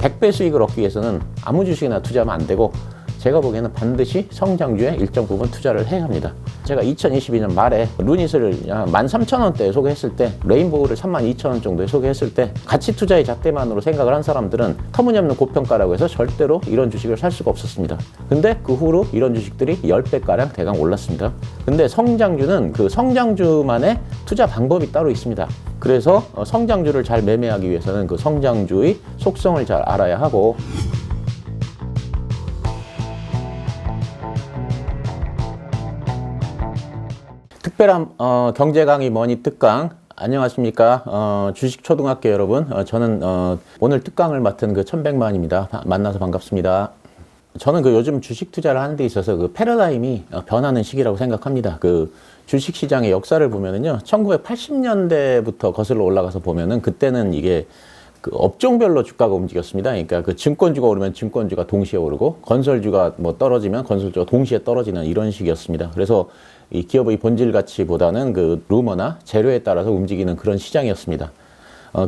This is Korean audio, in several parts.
100배 수익을 얻기 위해서는 아무 주식이나 투자하면 안 되고 제가 보기에는 반드시 성장주에 일정 부분 투자를 해야 합니다. 제가 2022년 말에 루닛을 13,000원대에 소개했을 때, 레인보우를 32,000원 정도에 소개했을 때 가치 투자의 잣대만으로 생각을 한 사람들은 터무니없는 고평가라고 해서 절대로 이런 주식을 살 수가 없었습니다. 근데 그 후로 이런 주식들이 10배가량 대강 올랐습니다. 근데 성장주는 그 성장주만의 투자 방법이 따로 있습니다. 그래서 성장주를 잘 매매하기 위해서는 그 성장주의 속성을 잘 알아야 하고, 특별한 경제 강의 머니 특강, 안녕하십니까. 주식 초등학교 여러분, 저는 오늘 특강을 맡은 그 천백만입니다. 만나서 반갑습니다. 저는 그 요즘 주식 투자를 하는 데 있어서 그 패러다임이 변하는 시기라고 생각합니다. 그 주식 시장의 역사를 보면은요, 1980년대부터 거슬러 올라가서 보면은 그때는 이게 그 업종별로 주가가 움직였습니다. 그러니까 그 증권주가 오르면 증권주가 동시에 오르고, 건설주가 뭐 떨어지면 건설주가 동시에 떨어지는 이런 식이었습니다. 그래서 이 기업의 본질 가치보다는 그 루머나 재료에 따라서 움직이는 그런 시장이었습니다.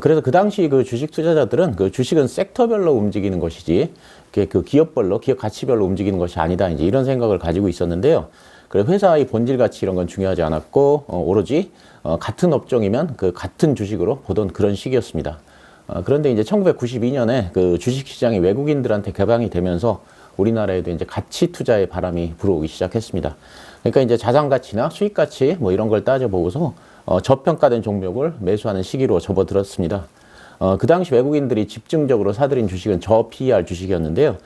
그래서 그 당시 그 주식 투자자들은 그 주식은 섹터별로 움직이는 것이지, 그 기업별로, 기업 가치별로 움직이는 것이 아니다, 이제 이런 생각을 가지고 있었는데요. 그래서 회사의 본질 가치 이런 건 중요하지 않았고, 오로지 같은 업종이면 그 같은 주식으로 보던 그런 시기였습니다. 그런데 이제 1992년에 그 주식 시장이 외국인들한테 개방이 되면서 우리나라에도 이제 가치 투자의 바람이 불어오기 시작했습니다. 그러니까 이제 자산 가치나 수익 가치 뭐 이런 걸 따져보고서 저평가된 종목을 매수하는 시기로 접어들었습니다. 그 당시 외국인들이 집중적으로 사들인 주식은 저 PER 주식이었는데요.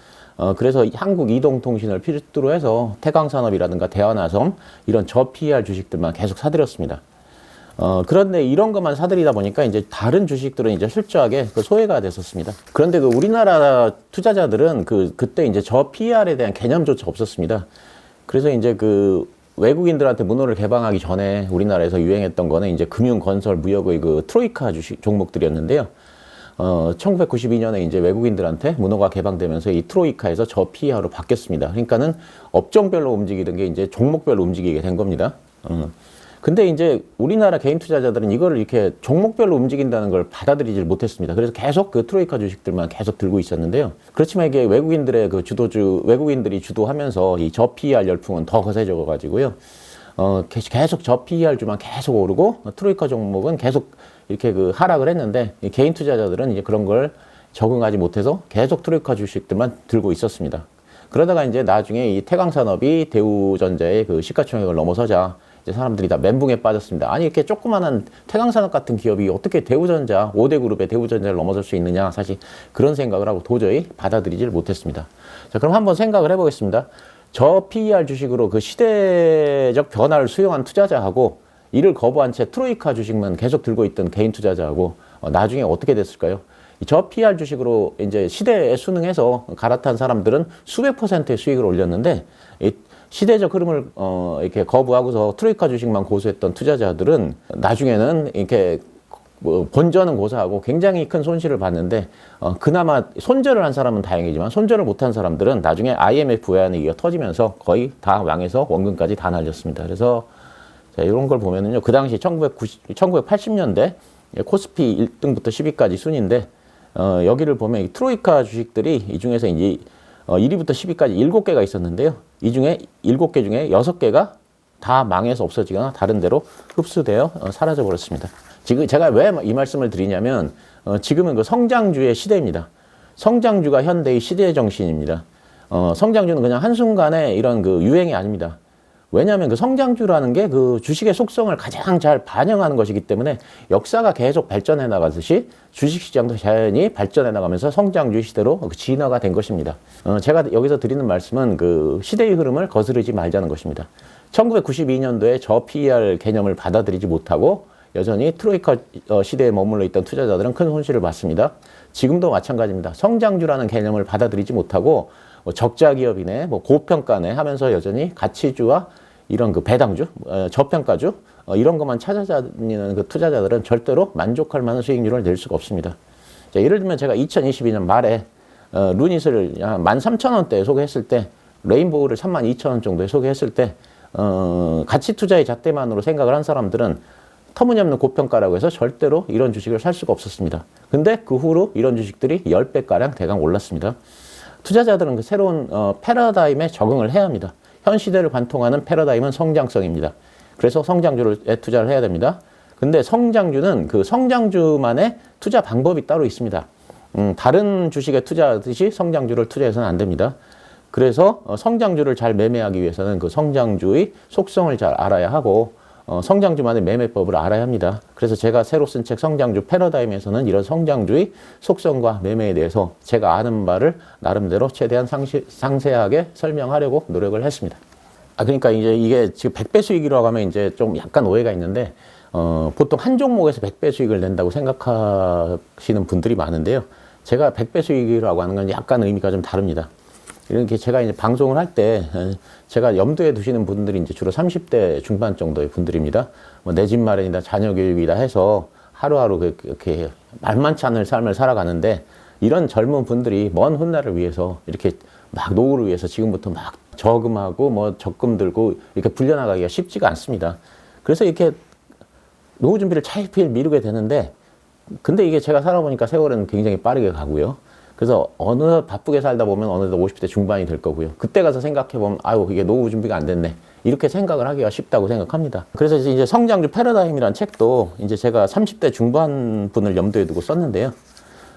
그래서 한국 이동통신을 필두로 해서 태광산업이라든가 대한아섬 이런 저 PER 주식들만 계속 사들였습니다. 그런데 이런 것만 사들이다 보니까 이제 다른 주식들은 이제 실저하게 그 소외가 됐었습니다. 그런데 그 우리나라 투자자들은 그때 이제 저 PER에 대한 개념조차 없었습니다. 그래서 이제 그 외국인들한테 문호를 개방하기 전에 우리나라에서 유행했던 거는 이제 금융, 건설, 무역의 그 트로이카 주식 종목들이었는데요. 1992년에 이제 외국인들한테 문호가 개방되면서 이 트로이카에서 저 PER로 바뀌었습니다. 그러니까는 업종별로 움직이던 게 이제 종목별로 움직이게 된 겁니다. 근데 이제 우리나라 개인 투자자들은 이거를 이렇게 종목별로 움직인다는 걸 받아들이질 못했습니다. 그래서 계속 그 트로이카 주식들만 계속 들고 있었는데요. 그렇지만 이게 외국인들의 그 외국인들이 주도하면서 이 저 PER 열풍은 더 거세져 가지고요. 계속 저 PER 주만 계속 오르고, 트로이카 종목은 계속 이렇게 그 하락을 했는데, 개인 투자자들은 이제 그런 걸 적응하지 못해서 계속 트로이카 주식들만 들고 있었습니다. 그러다가 이제 나중에 이 태광산업이 대우전자의 그 시가총액을 넘어서자 이제 사람들이 다 멘붕에 빠졌습니다. 아니, 이렇게 조그마한 태광산업 같은 기업이 어떻게 대우전자, 5대 그룹의 대우전자를 넘어설 수 있느냐, 사실 그런 생각을 하고 도저히 받아들이질 못했습니다. 자, 그럼 한번 생각을 해보겠습니다. 저 PER 주식으로 그 시대적 변화를 수용한 투자자하고, 이를 거부한 채 트로이카 주식만 계속 들고 있던 개인 투자자하고 나중에 어떻게 됐을까요? 저 PER 주식으로 이제 시대에 순응해서 갈아탄 사람들은 수백 %의 수익을 올렸는데, 시대적 흐름을 이렇게 거부하고서 트로이카 주식만 고수했던 투자자들은 나중에는 이렇게 본전은 고사하고 굉장히 큰 손실을 봤는데, 그나마 손절을 한 사람은 다행이지만 손절을 못한 사람들은 나중에 IMF 외환위기가 터지면서 거의 다 망해서 원금까지 다 날렸습니다. 그래서 자, 이런 걸 보면은요, 그 당시 1980년대 코스피 1등부터 10위까지 순인데, 여기를 보면 이 트로이카 주식들이 이 중에서 이제 1위부터 10위까지 7개가 있었는데요. 이 중에 7개 중에 6개가 다 망해서 없어지거나 다른 데로 흡수되어 사라져 버렸습니다. 지금 제가 왜 이 말씀을 드리냐면, 지금은 그 성장주의 시대입니다. 성장주가 현대의 시대의 정신입니다. 성장주는 그냥 한순간에 이런 그 유행이 아닙니다. 왜냐하면 그 성장주라는 게 그 주식의 속성을 가장 잘 반영하는 것이기 때문에 역사가 계속 발전해 나가듯이 주식시장도 자연히 발전해 나가면서 성장주 시대로 진화가 된 것입니다. 제가 여기서 드리는 말씀은 그 시대의 흐름을 거스르지 말자는 것입니다. 1992년도에 저 PER 개념을 받아들이지 못하고 여전히 트로이카 시대에 머물러 있던 투자자들은 큰 손실을 봤습니다. 지금도 마찬가지입니다. 성장주라는 개념을 받아들이지 못하고 적자 기업이네, 고평가네 하면서 여전히 가치주와 이런 그 배당주, 저평가주 이런 것만 찾아다니는 그 투자자들은 절대로 만족할 만한 수익률을 낼 수가 없습니다. 자, 예를 들면 제가 2022년 말에 루닛을 13,000원대에 소개했을 때, 레인보우를 32,000원 정도에 소개했을 때, 가치 투자의 잣대만으로 생각을 한 사람들은 터무니없는 고평가라고 해서 절대로 이런 주식을 살 수가 없었습니다. 근데 그 후로 이런 주식들이 10배가량 대강 올랐습니다. 투자자들은 그 새로운 패러다임에 적응을 해야 합니다. 현 시대를 관통하는 패러다임은 성장성입니다. 그래서 성장주에 투자를 해야 됩니다. 근데 성장주는 그 성장주만의 투자 방법이 따로 있습니다. 다른 주식에 투자하듯이 성장주를 투자해서는 안 됩니다. 그래서 성장주를 잘 매매하기 위해서는 그 성장주의 속성을 잘 알아야 하고 성장주만의 매매법을 알아야 합니다. 그래서 제가 새로 쓴 책 성장주 패러다임에서는 이런 성장주의 속성과 매매에 대해서 제가 아는 바를 나름대로 최대한 상세하게 설명하려고 노력을 했습니다. 그러니까 이제 이게 지금 100배 수익이라고 하면 이제 좀 약간 오해가 있는데 보통 한 종목에서 100배 수익을 낸다고 생각하시는 분들이 많은데요. 제가 100배 수익이라고 하는 건 약간 의미가 좀 다릅니다. 이렇게 제가 이제 방송을 할 때 제가 염두에 두시는 분들이 이제 주로 30대 중반 정도의 분들입니다. 뭐 내 집 마련이다, 자녀 교육이다 해서 하루하루 그렇게 만만치 않은 삶을 살아가는데 이런 젊은 분들이 먼 훗날을 위해서 이렇게 막 노후를 위해서 지금부터 막 저금하고 뭐 적금 들고 이렇게 불려나가기가 쉽지가 않습니다. 그래서 이렇게 노후 준비를 차일피일 미루게 되는데 근데 이게 제가 살아보니까 세월은 굉장히 빠르게 가고요. 그래서 어느 바쁘게 살다 보면 어느덧 50대 중반이 될 거고요. 그때 가서 생각해보면 아유 이게 노후 준비가 안 됐네. 이렇게 생각을 하기가 쉽다고 생각합니다. 그래서 이제 성장주 패러다임이라는 책도 이제 제가 30대 중반 분을 염두에 두고 썼는데요.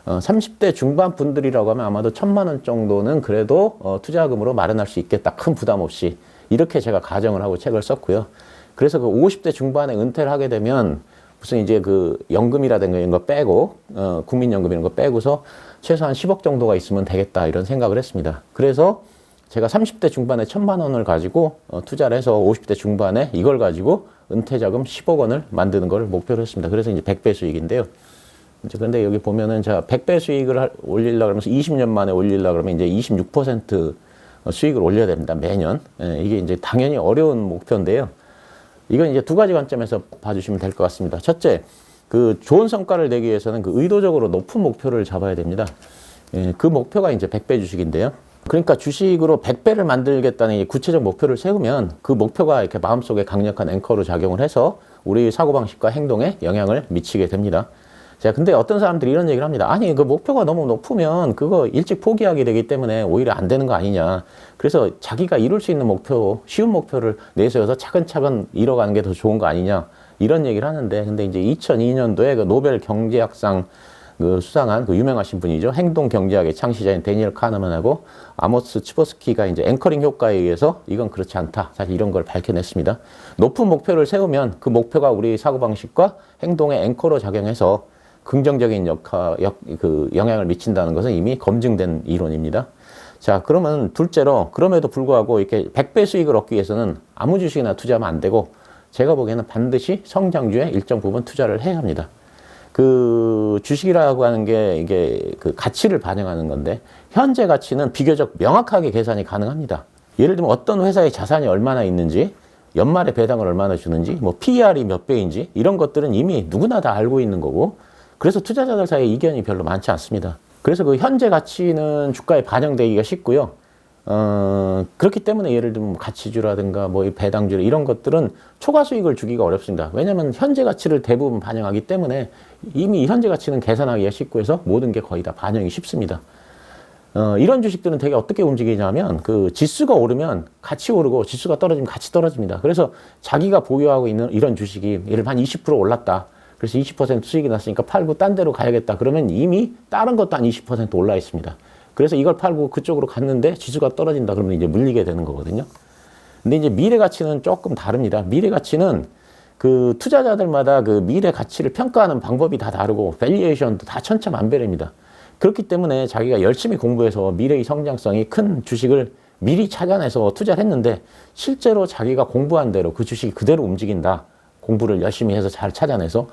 30대 중반 분들이라고 하면 아마도 1,000만 원 정도는 그래도 투자금으로 마련할 수 있겠다. 큰 부담 없이. 이렇게 제가 가정을 하고 책을 썼고요. 그래서 그 50대 중반에 은퇴를 하게 되면 무슨 이제 그 연금이라든가 이런 거 빼고 국민연금 이런 거 빼고서 최소한 10억 정도가 있으면 되겠다 이런 생각을 했습니다. 그래서 제가 30대 중반에 1,000만 원을 가지고 투자를 해서 50대 중반에 이걸 가지고 은퇴자금 10억 원을 만드는 걸 목표로 했습니다. 그래서 이제 100배 수익인데요. 이제 근데 여기 보면은 제가 100배 수익을 올리려고 그러면서 20년 만에 올리려고 그러면 이제 26% 수익을 올려야 됩니다. 매년. 이게 이제 당연히 어려운 목표인데요. 이건 이제 두 가지 관점에서 봐주시면 될 것 같습니다. 첫째, 그 좋은 성과를 내기 위해서는 그 의도적으로 높은 목표를 잡아야 됩니다. 그 목표가 이제 100배 주식인데요. 그러니까 주식으로 100배를 만들겠다는 구체적 목표를 세우면 그 목표가 이렇게 마음속에 강력한 앵커로 작용을 해서 우리 사고방식과 행동에 영향을 미치게 됩니다. 자, 근데 어떤 사람들이 이런 얘기를 합니다. 아니, 그 목표가 너무 높으면 그거 일찍 포기하게 되기 때문에 오히려 안 되는 거 아니냐. 그래서 자기가 이룰 수 있는 목표, 쉬운 목표를 내세워서 차근차근 이뤄가는 게 더 좋은 거 아니냐. 이런 얘기를 하는데, 근데 이제 2002년도에 그 노벨 경제학상 그 수상한 그 유명하신 분이죠. 행동 경제학의 창시자인 데니얼 카너만하고 아모스 츠보스키가 이제 앵커링 효과에 의해서 이건 그렇지 않다. 사실 이런 걸 밝혀냈습니다. 높은 목표를 세우면 그 목표가 우리 사고방식과 행동의 앵커로 작용해서 긍정적인 영향을 미친다는 것은 이미 검증된 이론입니다. 자, 그러면 둘째로, 그럼에도 불구하고 이렇게 100배 수익을 얻기 위해서는 아무 주식이나 투자하면 안 되고, 제가 보기에는 반드시 성장주에 일정 부분 투자를 해야 합니다. 그 주식이라고 하는 게 이게 그 가치를 반영하는 건데, 현재 가치는 비교적 명확하게 계산이 가능합니다. 예를 들면 어떤 회사의 자산이 얼마나 있는지, 연말에 배당을 얼마나 주는지, 뭐 PER이 몇 배인지, 이런 것들은 이미 누구나 다 알고 있는 거고, 그래서 투자자들 사이에 이견이 별로 많지 않습니다. 그래서 그 현재 가치는 주가에 반영되기가 쉽고요. 그렇기 때문에 예를 들면 가치주라든가 뭐 배당주 이런 것들은 초과 수익을 주기가 어렵습니다. 왜냐하면 현재 가치를 대부분 반영하기 때문에 이미 현재 가치는 계산하기가 쉽고 해서 모든 게 거의 다 반영이 쉽습니다. 이런 주식들은 되게 어떻게 움직이냐면 그 지수가 오르면 같이 오르고 지수가 떨어지면 같이 떨어집니다. 그래서 자기가 보유하고 있는 이런 주식이 예를 들면 한 20% 올랐다. 그래서 20% 수익이 났으니까 팔고 딴 데로 가야겠다. 그러면 이미 다른 것도 한 20% 올라 있습니다. 그래서 이걸 팔고 그쪽으로 갔는데 지수가 떨어진다. 그러면 이제 물리게 되는 거거든요. 근데 이제 미래 가치는 조금 다릅니다. 미래 가치는 그 투자자들마다 그 미래 가치를 평가하는 방법이 다 다르고 밸류에이션도 다 천차만별입니다. 그렇기 때문에 자기가 열심히 공부해서 미래의 성장성이 큰 주식을 미리 찾아내서 투자를 했는데 실제로 자기가 공부한 대로 그 주식이 그대로 움직인다. 공부를 열심히 해서 잘 찾아내서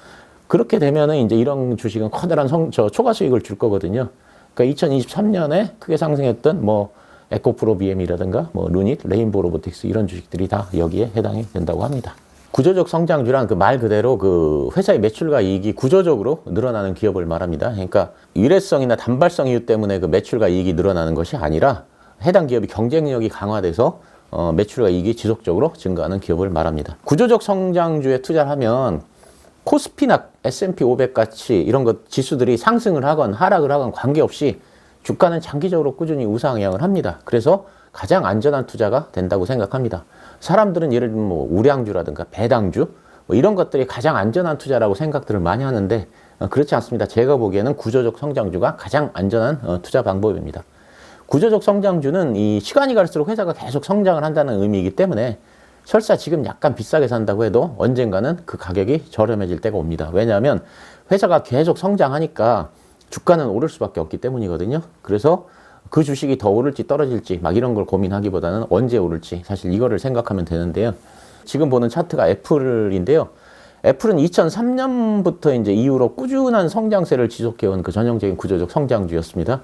그렇게 되면은 이제 이런 주식은 커다란 초과 수익을 줄 거거든요. 그러니까 2023년에 크게 상승했던 뭐 에코프로 BM이라든가 뭐 루닛, 레인보우 로보틱스 이런 주식들이 다 여기에 해당이 된다고 합니다. 구조적 성장주란 그 말 그대로 그 회사의 매출과 이익이 구조적으로 늘어나는 기업을 말합니다. 그러니까 일회성이나 단발성 이유 때문에 그 매출과 이익이 늘어나는 것이 아니라 해당 기업이 경쟁력이 강화돼서 매출과 이익이 지속적으로 증가하는 기업을 말합니다. 구조적 성장주에 투자를 하면 코스피나 S&P 500 같이 이런 것 지수들이 상승을 하건 하락을 하건 관계없이 주가는 장기적으로 꾸준히 우상향을 합니다. 그래서 가장 안전한 투자가 된다고 생각합니다. 사람들은 예를 들면 뭐 우량주라든가 배당주 뭐 이런 것들이 가장 안전한 투자라고 생각들을 많이 하는데 그렇지 않습니다. 제가 보기에는 구조적 성장주가 가장 안전한 투자 방법입니다. 구조적 성장주는 이 시간이 갈수록 회사가 계속 성장을 한다는 의미이기 때문에 설사 지금 약간 비싸게 산다고 해도 언젠가는 그 가격이 저렴해질 때가 옵니다. 왜냐하면 회사가 계속 성장하니까 주가는 오를 수밖에 없기 때문이거든요. 그래서 그 주식이 더 오를지 떨어질지 막 이런 걸 고민하기보다는 언제 오를지 사실 이거를 생각하면 되는데요. 지금 보는 차트가 애플인데요. 애플은 2003년부터 이제 이후로 꾸준한 성장세를 지속해온 그 전형적인 구조적 성장주였습니다.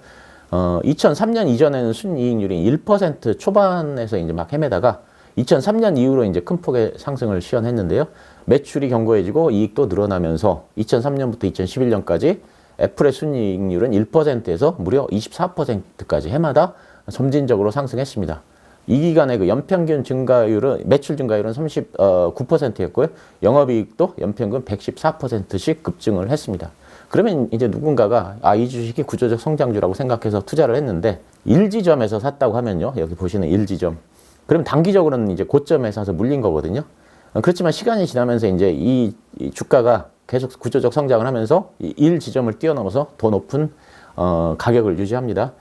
2003년 이전에는 순이익률이 1% 초반에서 이제 막 헤매다가 2003년 이후로 이제 큰 폭의 상승을 시현했는데요. 매출이 견고해지고 이익도 늘어나면서 2003년부터 2011년까지 애플의 순이익률은 1%에서 무려 24%까지 해마다 점진적으로 상승했습니다. 이 기간의 그 연평균 증가율은 매출 증가율은 39%였고요. 영업이익도 연평균 114%씩 급증을 했습니다. 그러면 이제 누군가가 이 주식이 구조적 성장주라고 생각해서 투자를 했는데 일지점에서 샀다고 하면요. 여기 보시는 일지점. 그럼 단기적으로는 이제 고점에 사서 물린 거거든요. 그렇지만 시간이 지나면서 이제 이 주가가 계속 구조적 성장을 하면서 이 1지점을 뛰어넘어서 더 높은 가격을 유지합니다.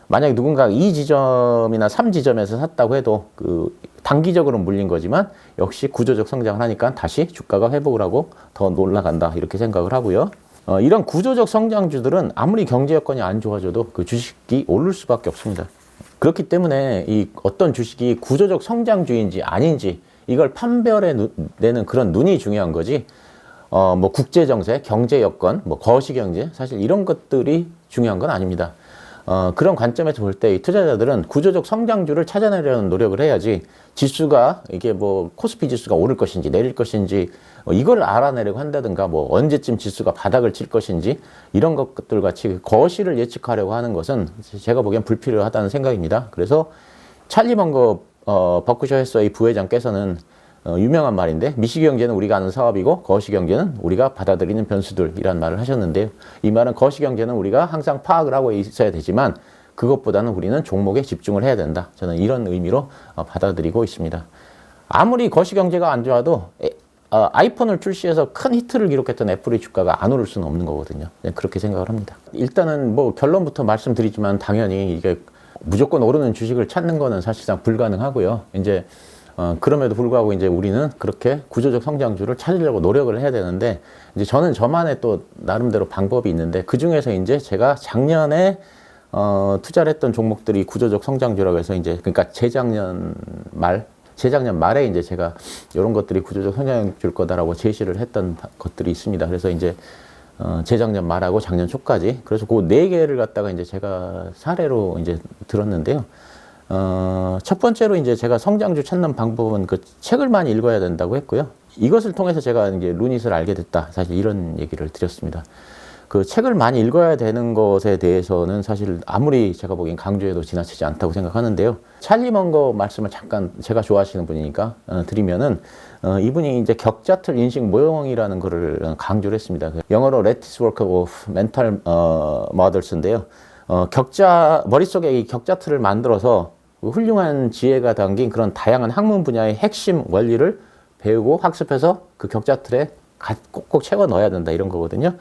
만약에 누군가 2지점이나 3지점에서 샀다고 해도 그 단기적으로 물린 거지만 역시 구조적 성장을 하니까 다시 주가가 회복을 하고 더 올라간다 이렇게 생각을 하고요. 이런 구조적 성장주들은 아무리 경제 여건이 안 좋아져도 그 주식이 오를 수밖에 없습니다. 그렇기 때문에 이 어떤 주식이 구조적 성장주인지 아닌지 이걸 판별해내는 그런 눈이 중요한 거지. 뭐 국제 정세, 경제 여건, 뭐 거시 경제 사실 이런 것들이 중요한 건 아닙니다. 그런 관점에서 볼 때 이 투자자들은 구조적 성장주를 찾아내려는 노력을 해야지 지수가 이게 뭐 코스피 지수가 오를 것인지 내릴 것인지 이걸 알아내려고 한다든가 뭐 언제쯤 지수가 바닥을 칠 것인지 이런 것들 같이 거시를 예측하려고 하는 것은 제가 보기엔 불필요하다는 생각입니다. 그래서 찰리 먼거 버크셔 해서웨이 부회장께서는 유명한 말인데 미시경제는 우리가 아는 사업이고 거시경제는 우리가 받아들이는 변수들이라는 말을 하셨는데요. 이 말은 거시경제는 우리가 항상 파악을 하고 있어야 되지만 그것보다는 우리는 종목에 집중을 해야 된다. 저는 이런 의미로 받아들이고 있습니다. 아무리 거시경제가 안 좋아도 아이폰을 출시해서 큰 히트를 기록했던 애플의 주가가 안 오를 수는 없는 거거든요. 그렇게 생각을 합니다. 일단은 뭐 결론부터 말씀드리지만 당연히 이게 무조건 오르는 주식을 찾는 거는 사실상 불가능하고요. 이제 그럼에도 불구하고 이제 우리는 그렇게 구조적 성장주를 찾으려고 노력을 해야 되는데 이제 저는 저만의 또 나름대로 방법이 있는데 그 중에서 이제 제가 작년에 투자를 했던 종목들이 구조적 성장주라고 해서 이제 그러니까 재작년 말에 이제 제가 이런 것들이 구조적 성장주일 거다라고 제시를 했던 것들이 있습니다. 그래서 이제 재작년 말하고 작년 초까지 그래서 그 네 개를 갖다가 이제 제가 사례로 이제 들었는데요. 첫 번째로 이제 제가 성장주 찾는 방법은 그 책을 많이 읽어야 된다고 했고요. 이것을 통해서 제가 이제 루닛을 알게 됐다. 사실 이런 얘기를 드렸습니다. 그 책을 많이 읽어야 되는 것에 대해서는 사실 아무리 제가 보기엔 강조해도 지나치지 않다고 생각하는데요. 찰리 먼거 말씀을 잠깐 제가 좋아하시는 분이니까 드리면은 이분이 이제 격자틀 인식 모형이라는 거를 강조를 했습니다. 영어로 Lattice Work of Mental Models인데요. 머릿속에 이 격자틀을 만들어서 훌륭한 지혜가 담긴 그런 다양한 학문 분야의 핵심 원리를 배우고 학습해서 그 격자틀에 꼭꼭 채워 넣어야 된다 이런 거거든요.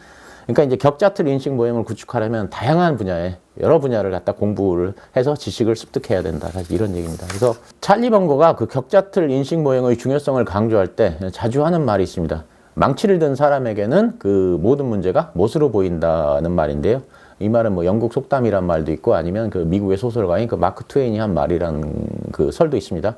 그러니까 이제 격자틀 인식 모형을 구축하려면 다양한 분야에 여러 분야를 갖다 공부를 해서 지식을 습득해야 된다. 사실 이런 얘기입니다. 그래서 찰리 먼거가 그 격자틀 인식 모형의 중요성을 강조할 때 자주 하는 말이 있습니다. 망치를 든 사람에게는 그 모든 문제가 못으로 보인다는 말인데요. 이 말은 뭐 영국 속담이란 말도 있고 아니면 그 미국의 소설가인 그 마크 트웨인이 한 말이라는 그 설도 있습니다.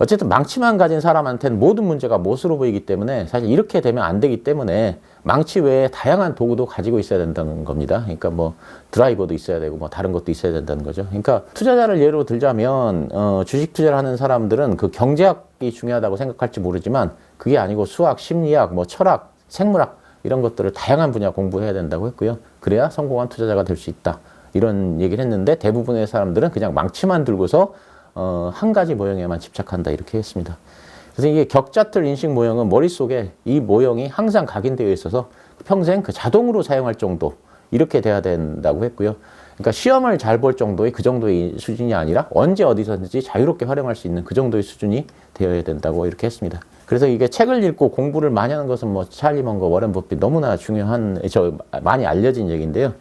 어쨌든 망치만 가진 사람한테는 모든 문제가 못으로 보이기 때문에 사실 이렇게 되면 안 되기 때문에 망치 외에 다양한 도구도 가지고 있어야 된다는 겁니다. 그러니까 뭐 드라이버도 있어야 되고 뭐 다른 것도 있어야 된다는 거죠. 그러니까 투자자를 예로 들자면 주식 투자를 하는 사람들은 그 경제학이 중요하다고 생각할지 모르지만 그게 아니고 수학, 심리학, 뭐 철학, 생물학 이런 것들을 다양한 분야 공부해야 된다고 했고요. 그래야 성공한 투자자가 될 수 있다. 이런 얘기를 했는데 대부분의 사람들은 그냥 망치만 들고서 한 가지 모형에만 집착한다 이렇게 했습니다. 그래서 이게 격자틀 인식 모형은 머릿속에 이 모형이 항상 각인되어 있어서 평생 그 자동으로 사용할 정도 이렇게 돼야 된다고 했고요. 그러니까 시험을 잘 볼 정도의 그 정도의 수준이 아니라 언제 어디서든지 자유롭게 활용할 수 있는 그 정도의 수준이 되어야 된다고 이렇게 했습니다. 그래서 이게 책을 읽고 공부를 많이 하는 것은 뭐 찰리 먼거, 워렌 버핏 너무나 중요한, 많이 알려진 얘기인데요.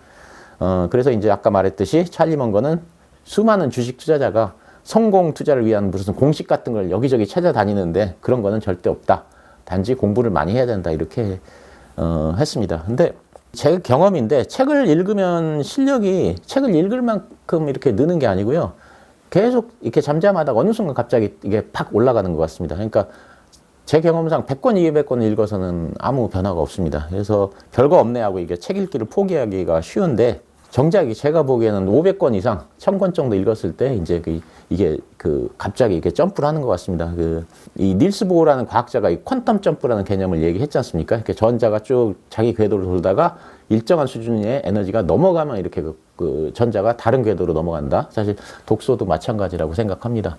그래서 이제 아까 말했듯이 찰리 먼거는 수많은 주식 투자자가 성공 투자를 위한 무슨 공식 같은 걸 여기저기 찾아다니는데 그런 거는 절대 없다. 단지 공부를 많이 해야 된다. 이렇게 했습니다. 근데 제 경험인데 책을 읽으면 실력이 책을 읽을 만큼 이렇게 느는 게 아니고요. 계속 이렇게 잠잠하다가 어느 순간 갑자기 이게 팍 올라가는 것 같습니다. 그러니까 제 경험상 100권, 200권 읽어서는 아무 변화가 없습니다. 그래서 별거 없네 하고 이게 책 읽기를 포기하기가 쉬운데 정작 제가 보기에는 500권 이상, 1000권 정도 읽었을 때 이제 이게 갑자기 이렇게 점프를 하는 것 같습니다. 이 닐스 보어라는 과학자가 이 퀀텀 점프라는 개념을 얘기했지 않습니까? 이렇게 전자가 쭉 자기 궤도를 돌다가 일정한 수준의 에너지가 넘어가면 이렇게 그 전자가 다른 궤도로 넘어간다. 사실 독서도 마찬가지라고 생각합니다.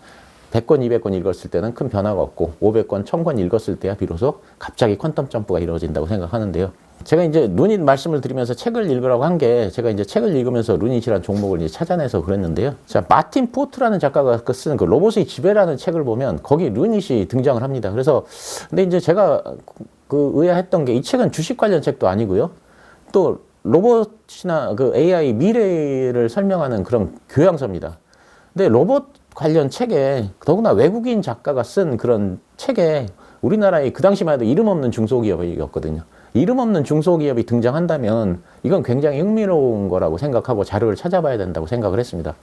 100권, 200권 읽었을 때는 큰 변화가 없고 500권, 1000권 읽었을 때야 비로소 갑자기 퀀텀 점프가 이루어진다고 생각하는데요. 제가 이제 루닛 말씀을 드리면서 책을 읽으라고 한 게 제가 이제 책을 읽으면서 루닛이라는 종목을 이제 찾아내서 그랬는데요. 자, 마틴 포트라는 작가가 쓴 그 로봇의 지배라는 책을 보면 거기 루닛이 등장을 합니다. 그래서 근데 이제 제가 의아했던 게 이 책은 주식 관련 책도 아니고요. 또 로봇이나 AI 미래를 설명하는 그런 교양서입니다. 근데 로봇 관련 책에 더구나 외국인 작가가 쓴 그런 책에 우리나라의 그 당시만 해도 이름 없는 중소기업이었거든요. 이름 없는 중소기업이 등장한다면 이건 굉장히 흥미로운 거라고 생각하고 자료를 찾아봐야 된다고 생각을 했습니다.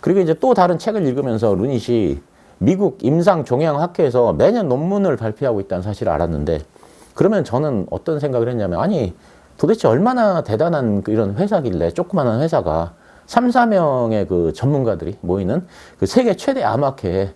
그리고 이제 또 다른 책을 읽으면서 루닛이 미국 임상종양학회에서 매년 논문을 발표하고 있다는 사실을 알았는데 그러면 저는 어떤 생각을 했냐면 아니 도대체 얼마나 대단한 이런 회사길래 조그마한 회사가 3, 4명의 그 전문가들이 모이는 그 세계 최대 암학회에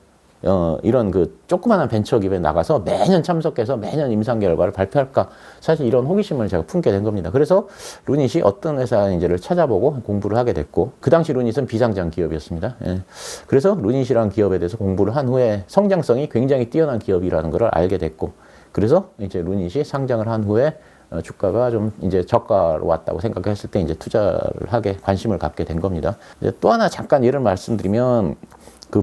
이런 조그마한 벤처기업에 나가서 매년 참석해서 매년 임상 결과를 발표할까? 사실 이런 호기심을 제가 품게 된 겁니다. 그래서 루닛이 어떤 회사인지를 찾아보고 공부를 하게 됐고, 그 당시 루닛은 비상장 기업이었습니다. 예. 그래서 루닛이라는 기업에 대해서 공부를 한 후에 성장성이 굉장히 뛰어난 기업이라는 걸 알게 됐고, 그래서 이제 루닛이 상장을 한 후에 주가가 좀 이제 저가로 왔다고 생각했을 때 이제 투자를 하게 관심을 갖게 된 겁니다. 이제 또 하나 잠깐 예를 말씀드리면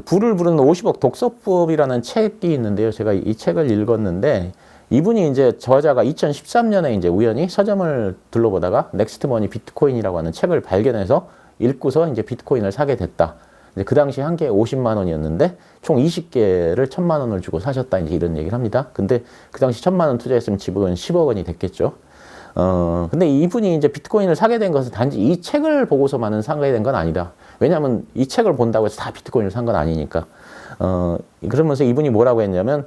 불을 부르는 50억 독서법이라는 책이 있는데요. 제가 이 책을 읽었는데 이분이 이제 저자가 2013년에 이제 우연히 서점을 둘러보다가 넥스트머니 비트코인이라고 하는 책을 발견해서 읽고서 이제 비트코인을 사게 됐다. 이제 그 당시 한 개에 50만 원이었는데 총 20개를 1000만 원을 주고 사셨다. 이제 이런 얘기를 합니다. 근데 그 당시 1000만 원 투자했으면 지분은 10억 원이 됐겠죠. 근데 이분이 이제 비트코인을 사게 된 것은 단지 이 책을 보고서만은 사게 된 건 아니다. 왜냐하면 이 책을 본다고 해서 다 비트코인을 산 건 아니니까. 그러면서 이분이 뭐라고 했냐면,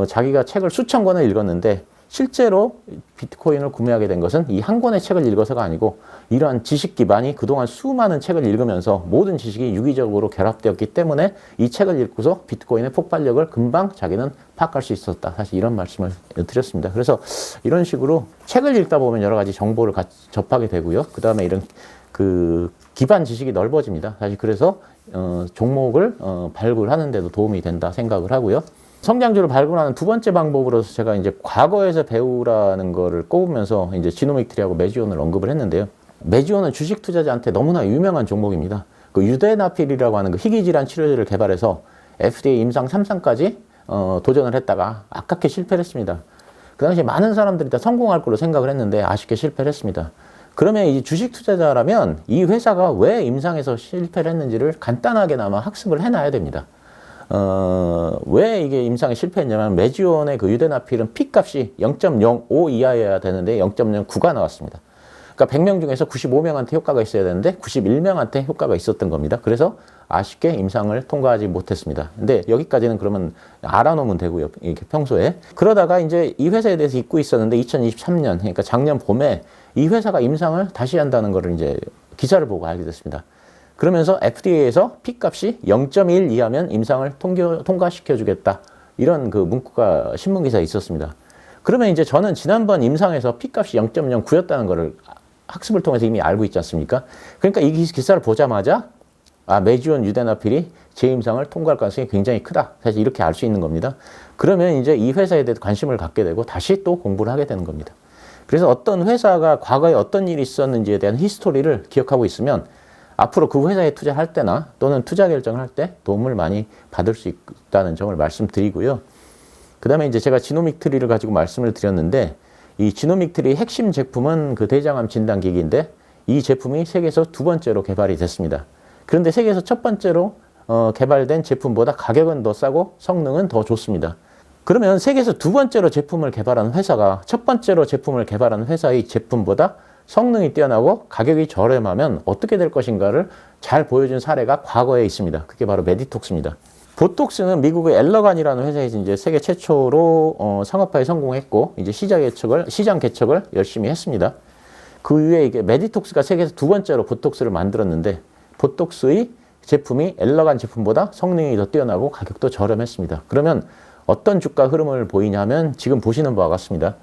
자기가 책을 수천 권을 읽었는데, 실제로 비트코인을 구매하게 된 것은 이 한 권의 책을 읽어서가 아니고, 이러한 지식 기반이 그동안 수많은 책을 읽으면서 모든 지식이 유기적으로 결합되었기 때문에 이 책을 읽고서 비트코인의 폭발력을 금방 자기는 파악할 수 있었다. 사실 이런 말씀을 드렸습니다. 그래서 이런 식으로 책을 읽다 보면 여러 가지 정보를 접하게 되고요. 그 다음에 이런 기반 지식이 넓어집니다. 사실 그래서 종목을 발굴하는 데도 도움이 된다 생각을 하고요. 성장주를 발굴하는 두 번째 방법으로서 제가 이제 과거에서 배우라는 거를 꼽으면서 이제 지노믹트리하고 메지온을 언급을 했는데요. 메지온은 주식 투자자한테 너무나 유명한 종목입니다. 유데나필이라고 하는 희귀질환 치료제를 개발해서 FDA 임상 3상까지 도전을 했다가 아깝게 실패를 했습니다. 그 당시에 많은 사람들이 다 성공할 거로 생각을 했는데 아쉽게 실패를 했습니다. 그러면 이 주식 투자자라면 이 회사가 왜 임상에서 실패를 했는지를 간단하게나마 학습을 해놔야 됩니다. 왜 이게 임상에 실패했냐면 메지온의 유데나필은 P값이 0.05 이하여야 되는데 0.09가 나왔습니다. 그러니까 100명 중에서 95명한테 효과가 있어야 되는데 91명한테 효과가 있었던 겁니다. 그래서 아쉽게 임상을 통과하지 못했습니다. 근데 여기까지는 그러면 알아놓으면 되고요. 이렇게 평소에. 그러다가 이제 이 회사에 대해서 잊고 있었는데 2023년, 그러니까 작년 봄에 이 회사가 임상을 다시 한다는 거를 이제 기사를 보고 알게 됐습니다. 그러면서 FDA에서 P값이 0.1 이하면 임상을 통과시켜주겠다. 이런 문구가 신문기사에 있었습니다. 그러면 이제 저는 지난번 임상에서 P값이 0.09였다는 거를 학습을 통해서 이미 알고 있지 않습니까? 그러니까 이 기사를 보자마자 메지온 유대나필이 재임상을 통과할 가능성이 굉장히 크다. 사실 이렇게 알 수 있는 겁니다. 그러면 이제 이 회사에 대해 관심을 갖게 되고 다시 또 공부를 하게 되는 겁니다. 그래서 어떤 회사가 과거에 어떤 일이 있었는지에 대한 히스토리를 기억하고 있으면 앞으로 그 회사에 투자할 때나 또는 투자 결정을 할 때 도움을 많이 받을 수 있다는 점을 말씀드리고요. 그 다음에 이제 제가 지노믹 트리를 가지고 말씀을 드렸는데, 이 지노믹 트리 핵심 제품은 그 대장암 진단기기인데, 이 제품이 세계에서 두 번째로 개발이 됐습니다. 그런데 세계에서 첫 번째로 개발된 제품보다 가격은 더 싸고 성능은 더 좋습니다. 그러면 세계에서 두 번째로 제품을 개발하는 회사가 첫 번째로 제품을 개발하는 회사의 제품보다 성능이 뛰어나고 가격이 저렴하면 어떻게 될 것인가를 잘 보여준 사례가 과거에 있습니다. 그게 바로 메디톡스입니다. 보톡스는 미국의 엘러간이라는 회사에서 이제 세계 최초로 상업화에 성공했고, 이제 시장 개척을 열심히 했습니다. 그 이후에 이게 메디톡스가 세계에서 두 번째로 보톡스를 만들었는데, 보톡스의 제품이 엘러간 제품보다 성능이 더 뛰어나고 가격도 저렴했습니다. 그러면 어떤 주가 흐름을 보이냐면 지금 보시는 바와 같습니다.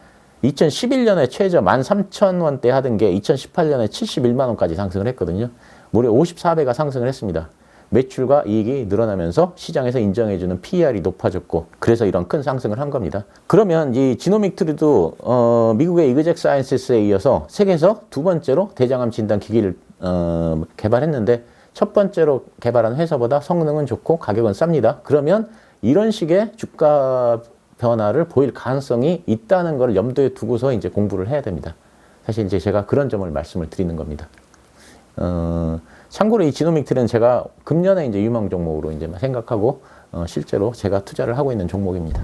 2011년에 최저 13,000원대 하던 게 2018년에 71만 원까지 상승을 했거든요. 무려 54배가 상승을 했습니다. 매출과 이익이 늘어나면서 시장에서 인정해주는 PER이 높아졌고, 그래서 이런 큰 상승을 한 겁니다. 그러면 이 지노믹 트리도 미국의 이그젝 사이언스에 이어서 세계에서 두 번째로 대장암 진단 기기를 개발했는데, 첫 번째로 개발한 회사보다 성능은 좋고 가격은 쌉니다. 그러면 이런 식의 주가 변화를 보일 가능성이 있다는 걸 염두에 두고서 이제 공부를 해야 됩니다. 사실 이제 제가 그런 점을 말씀을 드리는 겁니다. 참고로 이 지노믹 트리는 제가 금년에 이제 유망 종목으로 이제 생각하고 실제로 제가 투자를 하고 있는 종목입니다.